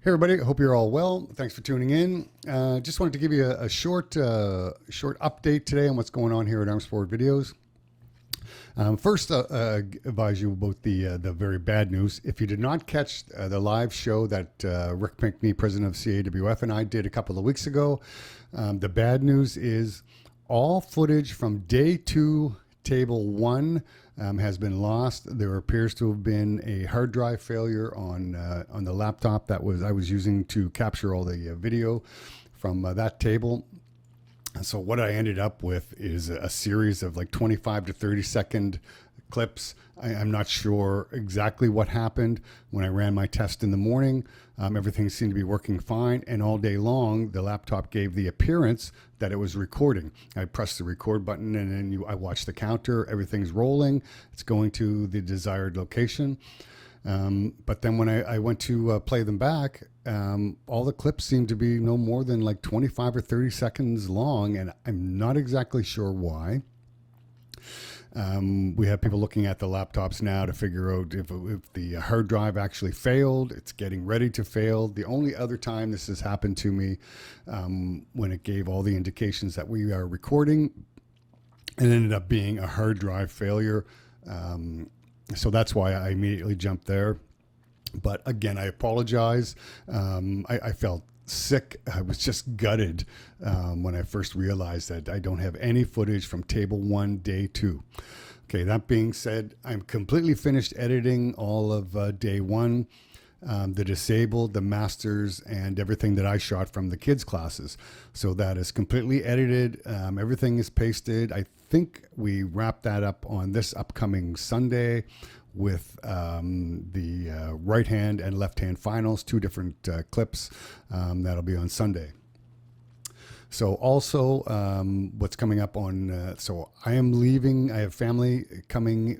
Hey everybody, hope you're all well. Thanks for tuning in. Just wanted to give you a short update today on what's going on here at ArmsportVideos. First, advise you about the very bad news. If you did not catch the live show that Rick Pinkney, president of CAWF, and I did a couple of weeks ago, the bad news is all footage from day 2, table 1, has been lost. There appears to have been a hard drive failure on the laptop that I was using to capture all the video from that table. So what I ended up with is a series of like 25 to 30 second clips. I'm not sure exactly what happened. When I ran my test in the morning, everything seemed to be working fine, and all day long the laptop gave the appearance that it was recording. I pressed the record button and then I watched the counter. Everything's rolling. It's going to the desired location. But then when I went to play them back, all the clips seemed to be no more than like 25 or 30 seconds long, and I'm not exactly sure why. We have people looking at the laptops now to figure out if the hard drive actually failed. It's getting ready to fail. The only other time this has happened to me, when it gave all the indications that we are recording, it ended up being a hard drive failure. So that's why I immediately jumped there. But again, I apologize. I felt sick. I was just gutted when I first realized that I don't have any footage from table 1, day 2. Okay, that being said, I'm completely finished editing all of day 1, the disabled, the masters, and everything that I shot from the kids' classes. So that is completely edited. Everything is pasted. I think we wrap that up on this upcoming Sunday with the right hand and left hand finals, 2 different clips. That'll be on Sunday. So also what's coming up on, so I am leaving. I have family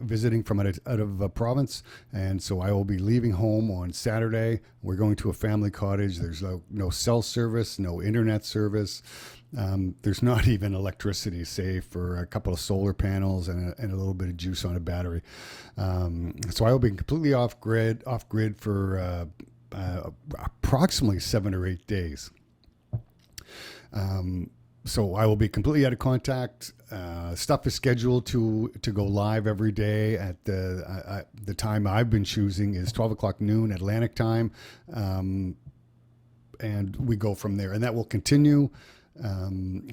visiting from out of province, and so I will be leaving home on Saturday. We're going to a family cottage. There's no cell service, no internet service. There's not even electricity, save for a couple of solar panels and a little bit of juice on a battery. So I will be completely off grid for approximately 7 or 8 days. So I will be completely out of contact. Stuff is scheduled to go live every day at the time I've been choosing is 12 o'clock noon Atlantic time. And we go from there, and that will continue.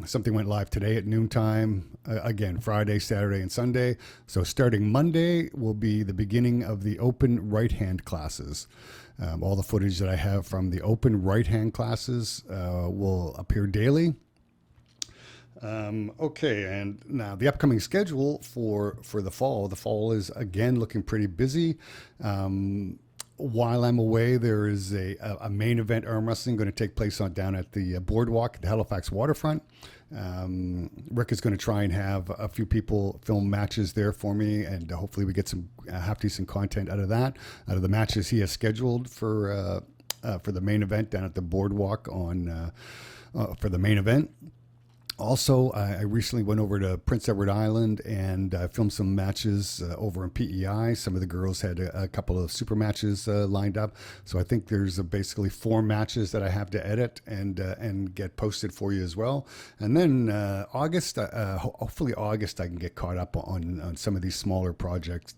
Something went live today at noontime, again, Friday, Saturday, and Sunday. So starting Monday will be the beginning of the open right hand classes. All the footage that I have from the open right hand classes will appear daily. Okay, and now the upcoming schedule for the fall. The fall is again looking pretty busy. While I'm away, there is a main event arm wrestling going to take place down at the boardwalk at the Halifax waterfront. Rick is going to try and have a few people film matches there for me, and hopefully we get some half decent content out of that, out of the matches he has scheduled for the main event down at the boardwalk for the main event. Also, I recently went over to Prince Edward Island and filmed some matches over in PEI. Some of the girls had a couple of super matches lined up. So I think there's basically 4 matches that I have to edit and get posted for you as well. And then August, hopefully August, I can get caught up on some of these smaller projects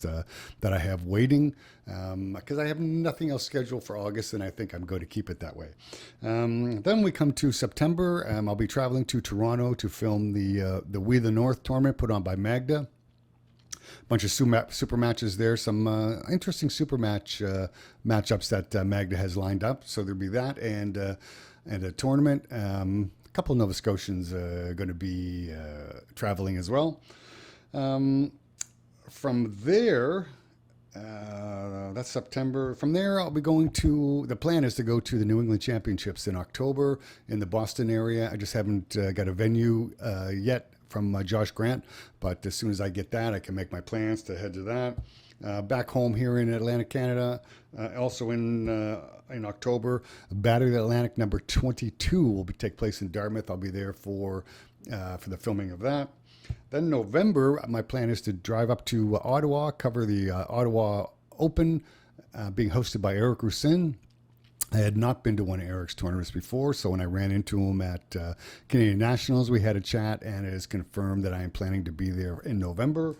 that I have waiting, because I have nothing else scheduled for August, and I think I'm going to keep it that way. Then we come to September. I'll be traveling to Toronto to film the We the North tournament put on by Magda. Bunch of super matches there, some interesting super matchups that Magda has lined up. So there'll be that and a tournament. A couple of Nova Scotians going to be traveling as well. From there, that's September. From there, I'll be going to, the plan is to go to the New England Championships in October in the Boston area. I just haven't got a venue yet from Josh Grant, but as soon as I get that, I can make my plans to head to that. Back home here in Atlantic, Canada, also in October, Battle of the Atlantic number 22 will take place in Dartmouth. I'll be there for the filming of that. Then November, my plan is to drive up to Ottawa, cover the Ottawa Open, being hosted by Eric Roussin. I had not been to one of Eric's tournaments before, so when I ran into him at Canadian Nationals, we had a chat, and it is confirmed that I am planning to be there in November.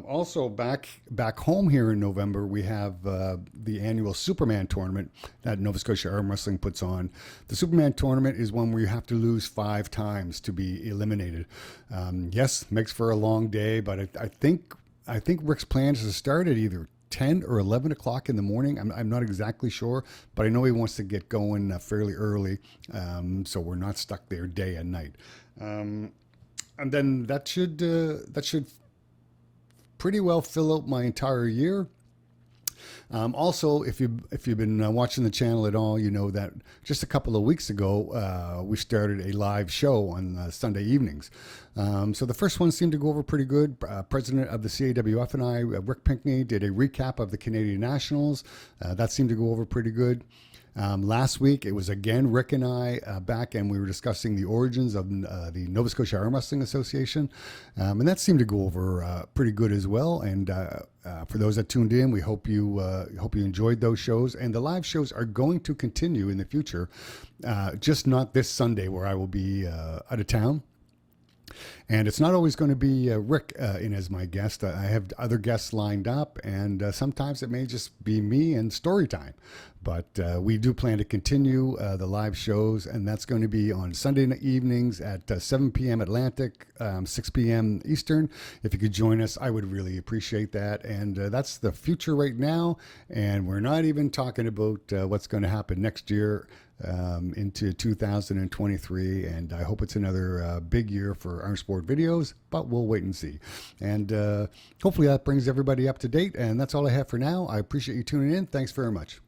Also, back home here in November, we have the annual Superman tournament that Nova Scotia Arm Wrestling puts on. The Superman tournament is one where you have to lose 5 times to be eliminated. Yes, makes for a long day, but I think Rick's plan is to start at either 10 or 11 o'clock in the morning. I'm not exactly sure, but I know he wants to get going fairly early, so we're not stuck there day and night. And then that should pretty well fill out my entire year. Also, if you've been watching the channel at all, you know that just a couple of weeks ago we started a live show on Sunday evenings. So the first one seemed to go over pretty good. President of the CAWF and I, Rick Pinkney, did a recap of the Canadian Nationals. That seemed to go over pretty good. Last week, it was again Rick and I back, and we were discussing the origins of the Nova Scotia Arm Wrestling Association, and that seemed to go over pretty good as well. And for those that tuned in, we hope you enjoyed those shows. And the live shows are going to continue in the future, just not this Sunday where I will be out of town. And it's not always going to be Rick in as my guest. I have other guests lined up, and sometimes it may just be me and story time. But we do plan to continue the live shows, and that's going to be on Sunday evenings at 7 p.m. Atlantic, 6 p.m. Eastern. If you could join us, I would really appreciate that. And that's the future right now, and we're not even talking about what's going to happen next year. Into 2023, and I hope it's another big year for Armsport Videos, but we'll wait and see. And hopefully that brings everybody up to date, and that's all I have for now. I appreciate you tuning in. Thanks very much.